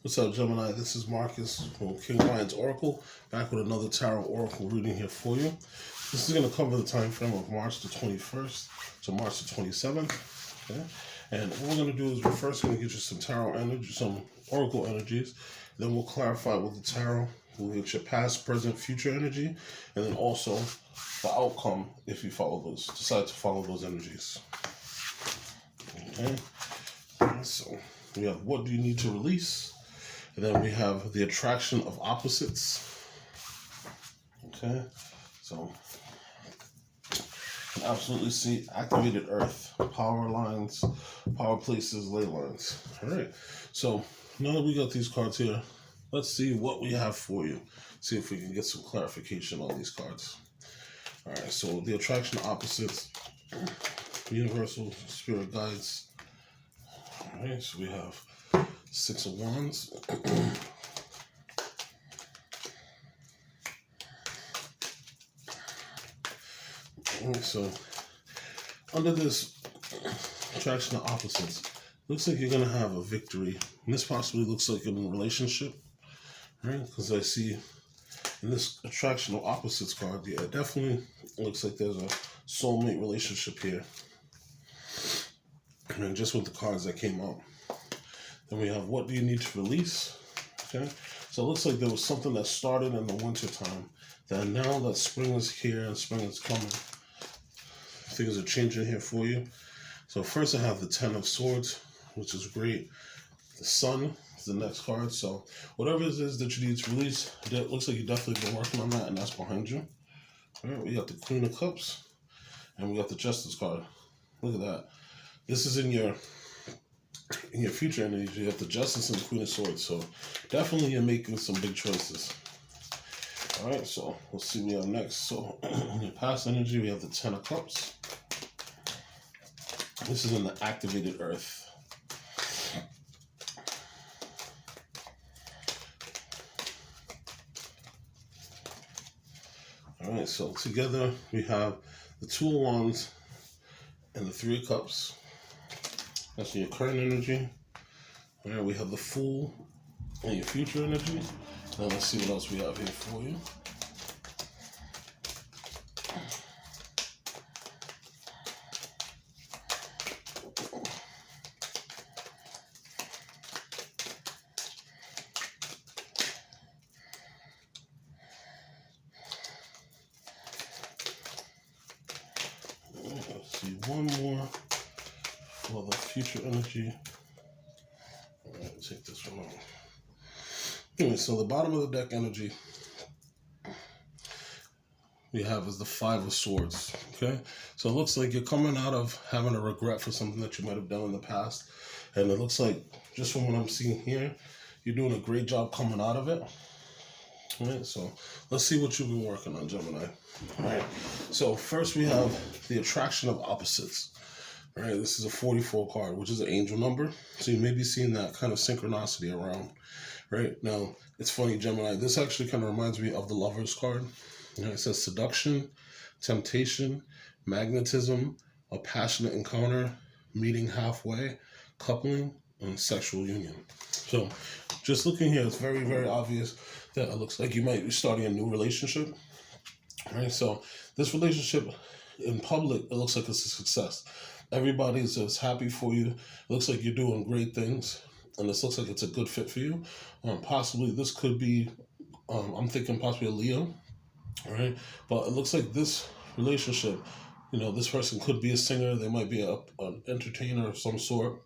What's up, Gemini? This is Marcus from Gemini Oracle, back with another Tao Oracle reading here for you. This is going to cover the time frame of March the 21st to March the 27th. Okay? And what we're going to do is we're first going to get you some tarot energy, some oracle energies. Then we'll clarify with the tarot. We'll get your past, present, future energy, and then also the outcome if you decide to follow those energies. Okay. So we have what do you need to release, and then we have the attraction of opposites. Okay. So you can absolutely see activated earth, power lines, power places, ley lines. All right. So now that we got these cards here, let's see what we have for you. See if we can get some clarification on these cards. All right. So the attraction of opposites, universal spirit guides. All right. So we have Six of Wands. So under this attraction of opposites, looks like you're going to have a victory. And this possibly looks like in a relationship, right? Because I see in this attraction of opposites card, yeah, it definitely looks like there's a soulmate relationship here. And just with the cards that came out. Then we have what do you need to release? Okay, so it looks like there was something that started in the winter time. That now that spring is here and spring is coming, things are changing here for you. So first I have the Ten of Swords, which is great. The Sun is the next card. So whatever it is that you need to release, it looks like you've definitely been working on that, and that's behind you. All right, we got the Queen of Cups, and we got the Justice card. Look at that. This is in your future energy. You have the Justice and the Queen of Swords. So definitely you're making some big choices. All right, so let's see what we have next. So in your past energy, we have the Ten of Cups. This is in the activated earth. All right, so together we have the Two of Wands and the Three of Cups. That's your current energy. All right, we have the Fool and your future energy. Now let's see what else we have here for you. Let's see one more for the future energy. All right, take this one out. Anyway, so the bottom of the deck energy we have is the Five of Swords. Okay, so it looks like you're coming out of having a regret for something that you might have done in the past, and it looks like, just from what I'm seeing here, you're doing a great job coming out of it. All right, so let's see what you've been working on, Gemini. All right, so first we have the attraction of opposites. All right, this is a 44 card, which is an angel number, so you may be seeing that kind of synchronicity around. Right now, it's funny, Gemini. This actually kind of reminds me of the Lovers card. It says seduction, temptation, magnetism, a passionate encounter, meeting halfway, coupling, and sexual union. So, just looking here, it's very, very obvious that it looks like you might be starting a new relationship. Right. So, this relationship in public, it looks like it's a success. Everybody's just happy for you. It looks like you're doing great things. And this looks like it's a good fit for you. Possibly this could be, I'm thinking possibly a Leo, all right? But it looks like this relationship, this person could be a singer. They might be an entertainer of some sort.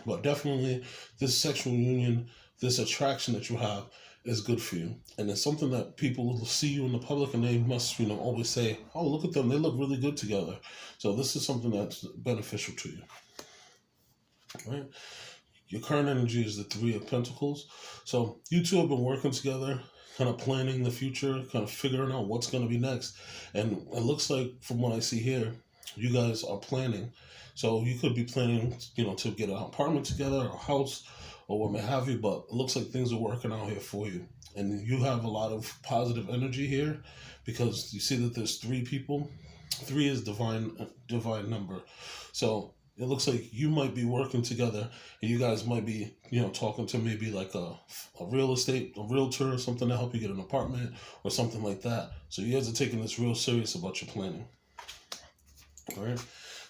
But definitely this sexual union, this attraction that you have is good for you. And it's something that people will see you in the public and they must, always say, oh, look at them. They look really good together. So this is something that's beneficial to you, all right? Your current energy is the Three of Pentacles. So you two have been working together, kind of planning the future, kind of figuring out what's going to be next. And it looks like, from what I see here, you guys are planning. So you could be planning, to get an apartment together, or a house, or what may have you. But it looks like things are working out here for you. And you have a lot of positive energy here because you see that there's three people. Three is divine number. So it looks like you might be working together, and you guys might be, talking to maybe like a realtor or something to help you get an apartment or something like that. So you guys are taking this real serious about your planning. All right.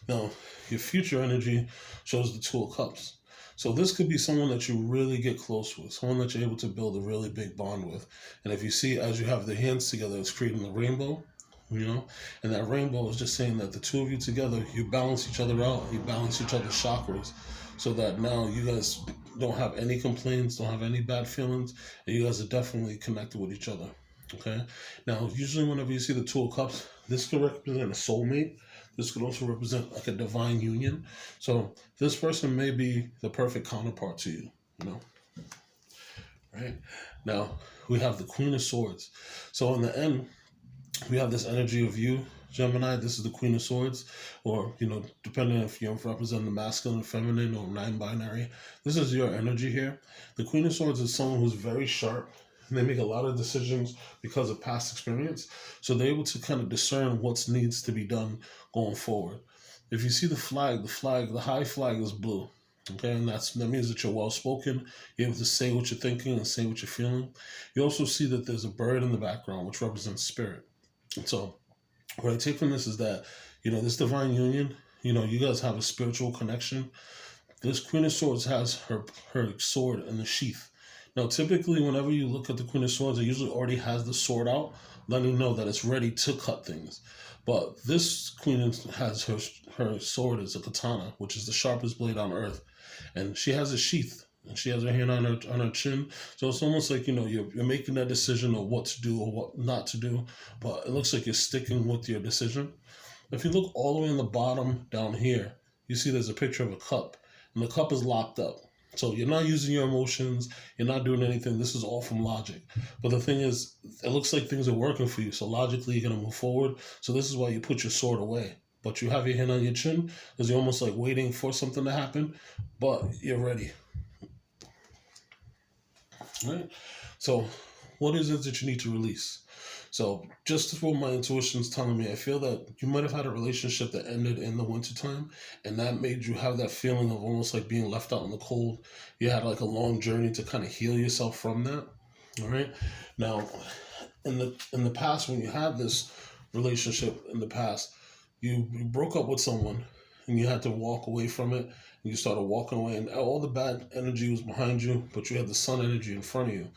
Now, your future energy shows the Two of Cups. So this could be someone that you really get close with, someone that you're able to build a really big bond with. And if you see, as you have the hands together, it's creating a rainbow, and that rainbow is just saying that the two of you together, you balance each other out, you balance each other's chakras, so that now you guys don't have any complaints, don't have any bad feelings, and you guys are definitely connected with each other. Okay. Now, usually whenever you see the Two of Cups, this could represent a soulmate. This could also represent like a divine union. So this person may be the perfect counterpart to you, Right? Now, we have the Queen of Swords. So in the end, we have this energy of you, Gemini. This is the Queen of Swords, or, depending if you're representing the masculine, feminine, or non-binary. This is your energy here. The Queen of Swords is someone who's very sharp. They make a lot of decisions because of past experience. So they're able to kind of discern what needs to be done going forward. If you see the high flag is blue. Okay, and that means that you're well-spoken. You're able to say what you're thinking and say what you're feeling. You also see that there's a bird in the background, which represents spirit. And so what I take from this is that, this divine union, you guys have a spiritual connection. This Queen of Swords has her sword in the sheath. Now, typically, whenever you look at the Queen of Swords, it usually already has the sword out, letting you know that it's ready to cut things. But this queen has her sword as a katana, which is the sharpest blade on earth. And she has a sheath, and she has her hand on her chin. So it's almost like, you're making that decision of what to do or what not to do. But it looks like you're sticking with your decision. If you look all the way in the bottom down here, you see there's a picture of a cup. And the cup is locked up. So you're not using your emotions. You're not doing anything. This is all from logic. But the thing is, it looks like things are working for you. So logically, you're going to move forward. So this is why you put your sword away. But you have your hand on your chin because you're almost like waiting for something to happen. But you're ready. All right? So what is it that you need to release? So just what my intuition's telling me, I feel that you might have had a relationship that ended in the wintertime, and that made you have that feeling of almost like being left out in the cold. You had like a long journey to kind of heal yourself from that. All right. Now, in the past, when you had this relationship in the past, you broke up with someone and you had to walk away from it. You started walking away, and all the bad energy was behind you, but you had the sun energy in front of you.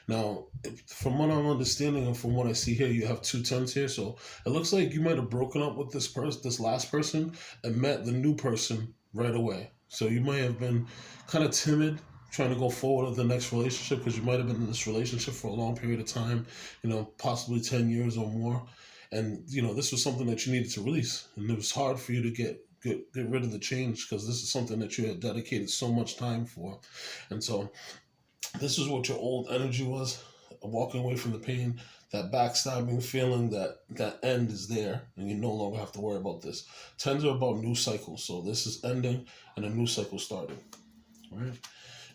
Now, from what I'm understanding and from what I see here, you have 2 tens here. So it looks like you might have broken up with this last person, and met the new person right away. So you might have been kind of timid, trying to go forward with the next relationship, because you might have been in this relationship for a long period of time, possibly 10 years or more. And, this was something that you needed to release. And it was hard for you to get rid of the change, because this is something that you had dedicated so much time for. And so this is what your old energy was, walking away from the pain, that backstabbing feeling, that end is there, and you no longer have to worry about this. Tens are about new cycles. So this is ending and a new cycle starting. All right.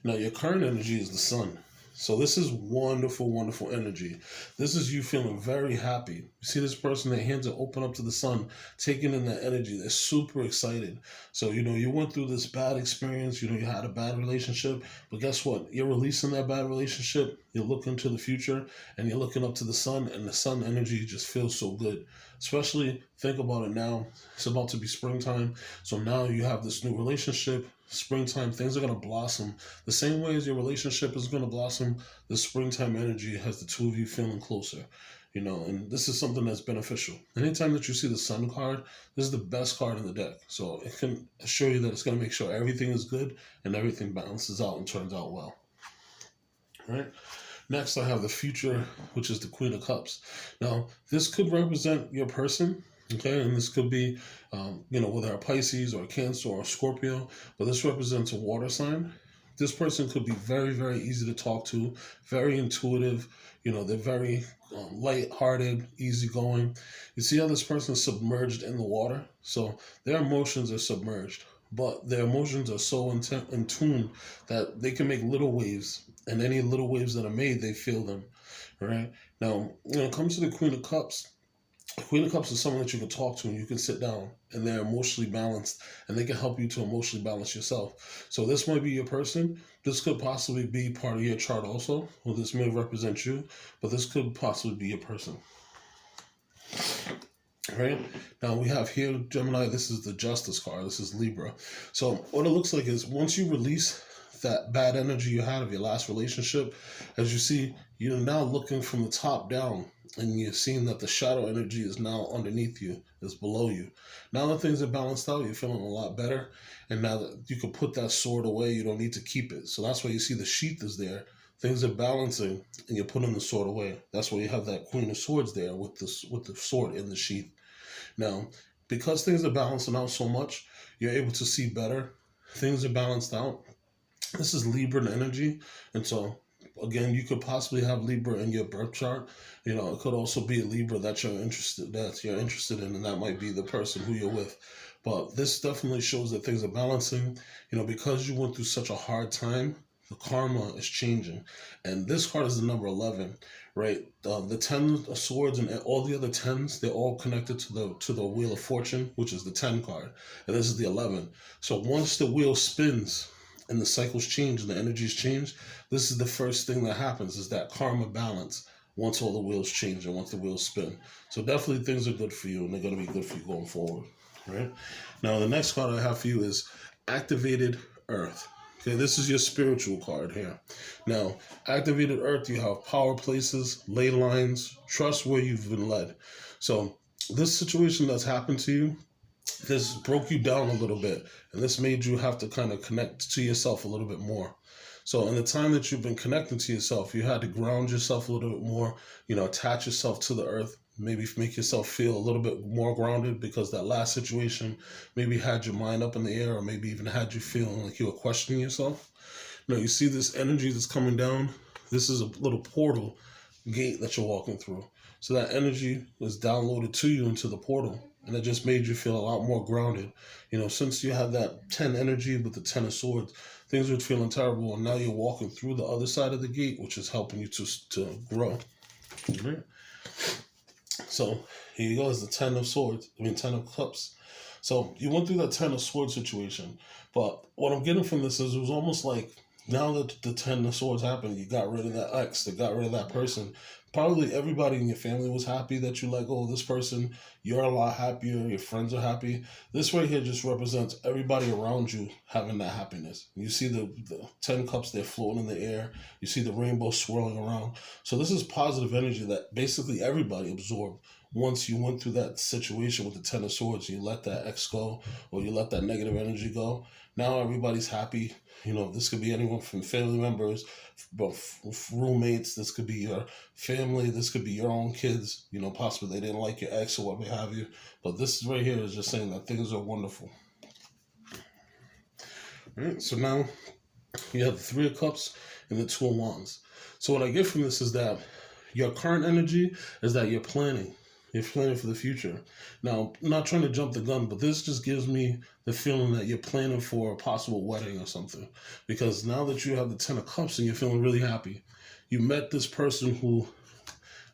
Now, your current energy is the sun. So this is wonderful, wonderful energy. This is you feeling very happy. You see this person, their hands are open up to the sun, taking in that energy. They're super excited. So, you went through this bad experience. You had a bad relationship. But guess what? You're releasing that bad relationship. You're looking to the future, and you're looking up to the sun, and the sun energy just feels so good. Especially, think about it now. It's about to be springtime. So now you have this new relationship. Springtime, things are going to blossom. The same way as your relationship is going to blossom, the springtime energy has the two of you feeling closer. And this is something that's beneficial. Anytime that you see the sun card, this is the best card in the deck. So it can assure you that it's going to make sure everything is good and everything balances out and turns out well. All right. Next, I have the future, which is the Queen of Cups. Now, this could represent your person, okay? And this could be, whether a Pisces or a Cancer or a Scorpio, but this represents a water sign. This person could be very, very easy to talk to, very intuitive. They're very light-hearted, easygoing. You see how this person is submerged in the water? So their emotions are submerged, but their emotions are so in tune that they can make little waves. And any little waves that are made, they feel them, right? Now, when it comes to the Queen of Cups, Queen of Cups is someone that you can talk to and you can sit down and they're emotionally balanced and they can help you to emotionally balance yourself. So this might be your person. This could possibly be part of your chart also. Well, this may represent you, but this could possibly be your person. Right? Now we have here Gemini. This is the Justice card. This is Libra. So what it looks like is once you release that bad energy you had of your last relationship, as you see, you're now looking from the top down and you're seeing that the shadow energy is now underneath you, is below you. Now that things are balanced out, you're feeling a lot better. And now that you can put that sword away, you don't need to keep it. So that's why you see the sheath is there. Things are balancing and you're putting the sword away. That's why you have that Queen of Swords there with the sword in the sheath. Now, because things are balancing out so much, you're able to see better. Things are balanced out. This is Libra energy, and so again, you could possibly have Libra in your birth chart. You know, it could also be a Libra that you're interested in, and that might be the person who you're with. But this definitely shows that things are balancing. You know, because you went through such a hard time, the karma is changing, and this card is the number 11, right? The 10 of Swords and all the other 10s, they're all connected to the Wheel of Fortune, which is the 10 card, and this is the 11. So once the wheel spins and the cycles change and the energies change, this is the first thing that happens, is that karma balance once all the wheels change and once the wheels spin. So definitely things are good for you and they're going to be good for you going forward, right? Now the next card I have for you is Activated Earth. Okay, this is your spiritual card here. Now, Activated Earth, you have power places, ley lines, trust where you've been led. So this situation that's happened to you, this broke you down a little bit, and this made you have to kind of connect to yourself a little bit more. So in the time that you've been connecting to yourself, you had to ground yourself a little bit more, you know, attach yourself to the earth, maybe make yourself feel a little bit more grounded, because that last situation maybe had your mind up in the air, or maybe even had you feeling like you were questioning yourself. You know, you see this energy that's coming down. This is a little portal gate that you're walking through. So that energy was downloaded to you into the portal, and it just made you feel a lot more grounded. You know, since you had that 10 energy with the 10 of Swords, things were feeling terrible, and now you're walking through the other side of the gate, which is helping you to grow. Okay. So here you go, is the 10 of Swords, 10 of Cups. So you went through that 10 of Swords situation, but what I'm getting from this is it was almost like, now that the 10 of Swords happened, you got rid of that ex, that got rid of that person. Probably everybody in your family was happy that you let go of this person. You're a lot happier. Your friends are happy. This right here just represents everybody around you having that happiness. You see the 10 cups, they're floating in the air. You see the rainbow swirling around. So this is positive energy that basically everybody absorbed once you went through that situation with the 10 of Swords. You let that ex go, or you let that negative energy go. Now everybody's happy. You know, this could be anyone from family members, roommates. This could be your family. This could be your own kids. You know, possibly they didn't like your ex or what have you. But this right here is just saying that things are wonderful. All right, so now you have the 3 of Cups and the 2 of Wands. So what I get from this is that your current energy is that you're planning. You're planning for the future. Now, I'm not trying to jump the gun, but this just gives me the feeling that you're planning for a possible wedding or something. Because now that you have the 10 of Cups and you're feeling really happy, you met this person who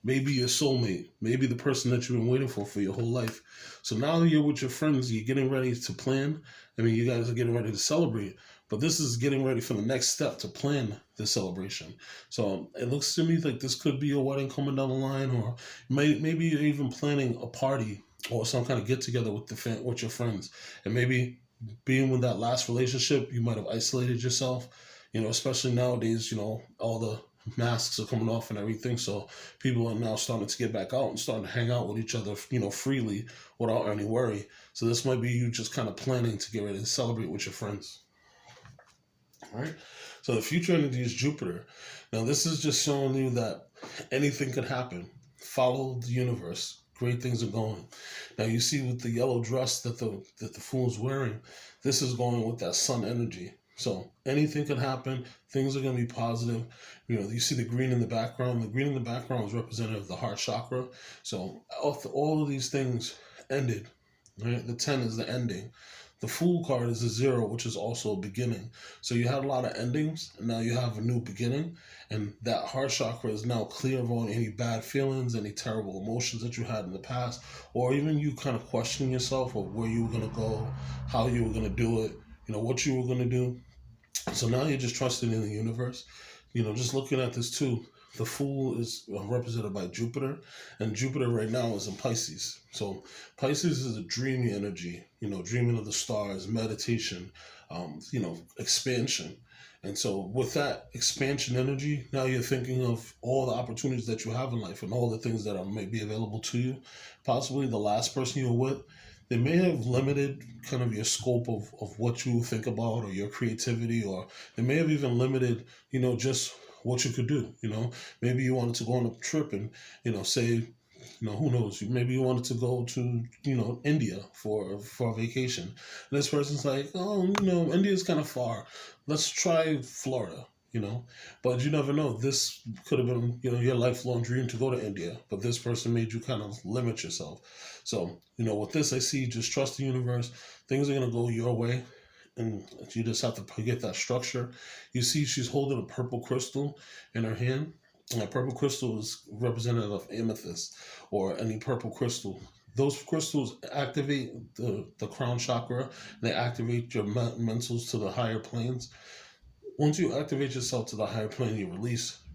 maybe your soulmate, maybe the person that you've been waiting for your whole life. So now that you're with your friends, you're getting ready to plan. I mean, you guys are getting ready to celebrate. But this is getting ready for the next step to plan the celebration. So it looks to me like this could be a wedding coming down the line, or maybe you're even planning a party or some kind of get together with your friends. And maybe being with that last relationship, you might have isolated yourself. You know, especially nowadays, you know, all the masks are coming off and everything. So people are now starting to get back out and starting to hang out with each other, you know, freely without any worry. So this might be you just kind of planning to get ready to celebrate with your friends. All right. So the future energy is Jupiter. Now this is just showing you that anything could happen. Follow the universe. Great things are going. Now you see with the yellow dress that the fool's wearing, this is going with that sun energy. So anything could happen. Things are going to be positive. You know, you see the green in the background. The green in the background is representative of the heart chakra. So all of these things ended. Right? The 10 is the ending. The Fool card is a 0, which is also a beginning. So you had a lot of endings, and now you have a new beginning. And that heart chakra is now clear of all any bad feelings, any terrible emotions that you had in the past, or even you kind of questioning yourself of where you were going to go, how you were going to do it, what you were going to do. So now you're just trusting in the universe. Just looking at this too, the Fool is represented by Jupiter, and Jupiter right now is in Pisces. So Pisces is a dreamy energy, dreaming of the stars, meditation, expansion. And so with that expansion energy, now you're thinking of all the opportunities that you have in life and all the things that may be available to you. Possibly the last person you were with, they may have limited kind of your scope of what you think about or your creativity, or they may have even limited, just what you could do. Maybe you wanted to go on a trip and, say, who knows, maybe you wanted to go to, India for a vacation. And this person's like, oh, India's kind of far. Let's try Florida. But you never know. This could have been, your lifelong dream to go to India, but this person made you kind of limit yourself. So, with this, I see just trust the universe. Things are going to go your way, and you just have to get that structure. You see she's holding a purple crystal in her hand, and that purple crystal is representative of amethyst or any purple crystal. Those crystals activate the crown chakra, and they activate your mentals to the higher planes. Once you activate yourself to the higher plane,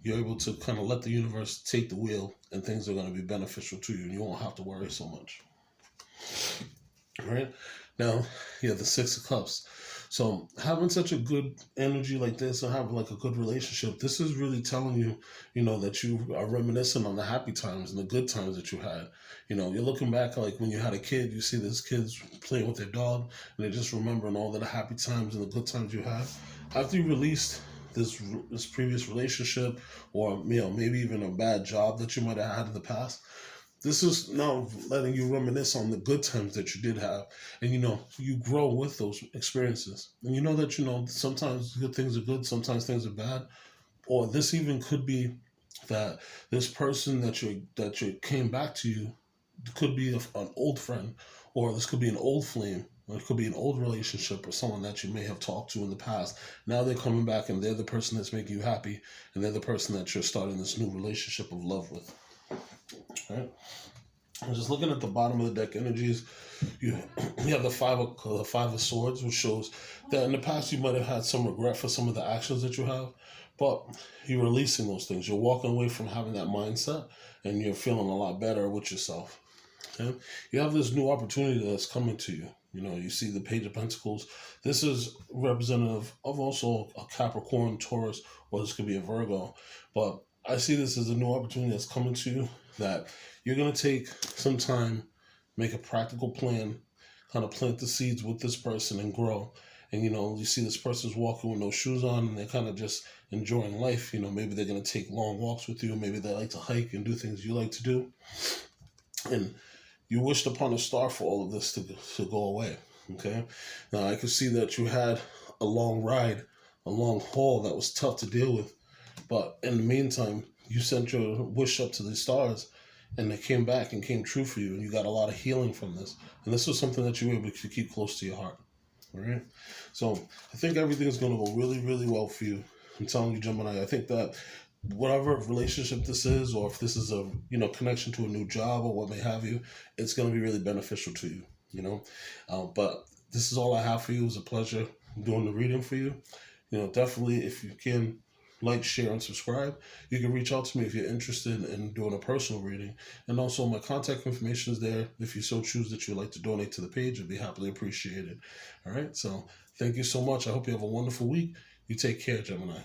you're able to kind of let the universe take the wheel, and things are going to be beneficial to you, and you won't have to worry so much. All right? Now, the Six of Cups. So having such a good energy like this and having like a good relationship, this is really telling you, that you are reminiscent on the happy times and the good times that you had. You're looking back like when you had a kid, you see these kids playing with their dog, and they're just remembering all the happy times and the good times you had. After you released this previous relationship, or maybe even a bad job that you might have had in the past, this is now letting you reminisce on the good times that you did have, and you grow with those experiences, and that sometimes good things are good, sometimes things are bad, or this even could be that this person that you came back to you could be an old friend, or this could be an old flame. Or it could be an old relationship or someone that you may have talked to in the past. Now they're coming back and they're the person that's making you happy, and they're the person that you're starting this new relationship of love with. All right? I'm just looking at the bottom of the deck energies. You have the five of Swords, which shows that in the past you might have had some regret for some of the actions that you have, but you're releasing those things. You're walking away from having that mindset, and you're feeling a lot better with yourself. Okay? You have this new opportunity that's coming to you. You see the Page of Pentacles. This is representative of also a Capricorn, Taurus, or this could be a Virgo. But I see this as a new opportunity that's coming to you, that you're going to take some time, make a practical plan, kind of plant the seeds with this person and grow. And, you see this person's walking with no shoes on, and they're kind of just enjoying life. Maybe they're going to take long walks with you. Maybe they like to hike and do things you like to do. And you wished upon a star for all of this to go away, okay? Now, I could see that you had a long ride, a long haul that was tough to deal with. But in the meantime, you sent your wish up to the stars, and they came back and came true for you, and you got a lot of healing from this. And this was something that you were able to keep close to your heart, all right? So I think everything is going to go really, really well for you. I'm telling you, Gemini, I think that whatever relationship this is, or if this is a connection to a new job or what may have you, it's going to be really beneficial to you. But this is all I have for you. It was a pleasure doing the reading for you. Definitely, if you can, like, share, and subscribe. You can reach out to me if you're interested in doing a personal reading, and also my contact information is there if you so choose that you'd like to donate to the page. It'd be happily appreciated. All right, so thank you so much. I hope you have a wonderful week. You take care, Gemini.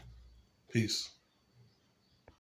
Peace.